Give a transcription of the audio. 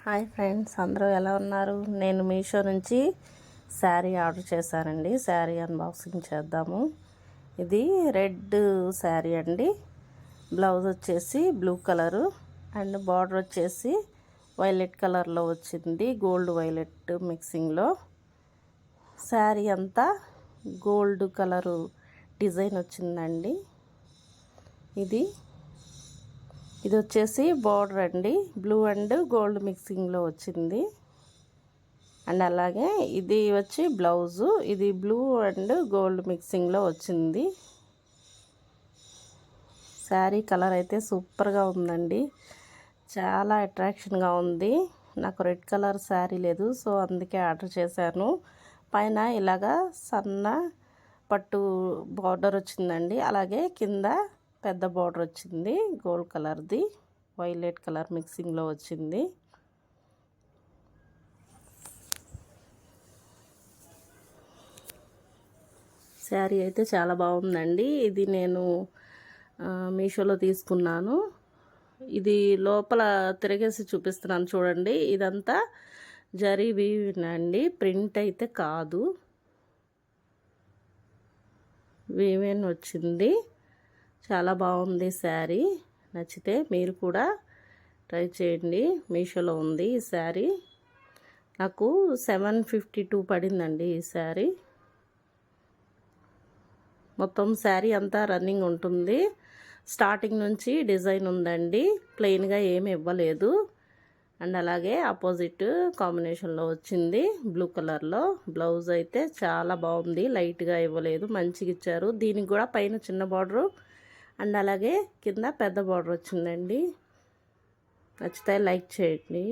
Hi friends, అందరూ ఎలా ఉన్నారు? నేను మీషో నుంచి శారీ ఆర్డర్ చేశానండి. శారీ అన్బాక్సింగ్ చేద్దాము. ఇది రెడ్ శారీ అండి. బ్లౌజ్ వచ్చేసి బ్లూ కలరు అండ్ బార్డర్ వచ్చేసి వైలెట్ కలర్లో వచ్చింది, గోల్డ్ వైలెట్ మిక్సింగ్లో. శారీ అంతా గోల్డ్ కలరు డిజైన్ వచ్చిందండి. ఇది వచ్చేసి బార్డర్ అండి, బ్లూ అండ్ గోల్డ్ మిక్సింగ్లో వచ్చింది. అండ్ అలాగే ఇది వచ్చి బ్లౌజు, ఇది బ్లూ అండ్ గోల్డ్ మిక్సింగ్లో వచ్చింది. శారీ కలర్ అయితే సూపర్గా ఉందండి, చాలా అట్రాక్షన్గా ఉంది. నాకు రెడ్ కలర్ శారీ లేదు, సో అందుకే ఆర్డర్ చేశాను. పైన ఇలాగా సన్న పట్టు బార్డర్ వచ్చిందండి, అలాగే కింద పెద్ద బార్డర్ వచ్చింది, గోల్డ్ కలర్ది వైలెట్ కలర్ మిక్సింగ్లో వచ్చింది. శారీ అయితే చాలా బాగుందండి. ఇది నేను మీషోలో తీసుకున్నాను. ఇది లోపల తిరిగేసి చూపిస్తున్నాను చూడండి. ఇదంతా జరీ వీవినండి, ప్రింట్ అయితే కాదు, వీవెన్ వచ్చింది. చాలా బాగుంది శారీ. నచ్చితే మీరు కూడా ట్రై చేయండి. మీషోలో ఉంది ఈ శారీ. నాకు 752 పడిందండి ఈ శారీ. మొత్తం శారీ అంతా రన్నింగ్ ఉంటుంది. స్టార్టింగ్ నుంచి డిజైన్ ఉందండి, ప్లెయిన్గా ఏమి ఇవ్వలేదు. అండ్ అలాగే ఆపోజిట్ కాంబినేషన్లో వచ్చింది బ్లూ కలర్లో. బ్లౌజ్ అయితే చాలా బాగుంది, లైట్గా ఇవ్వలేదు, మంచిగా ఇచ్చారు. దీనికి కూడా పైన చిన్న బార్డరు అండ్ అలాగే కింద పెద్ద బార్డర్ వచ్చిందండి. నచ్చితే లైక్ చేయండి.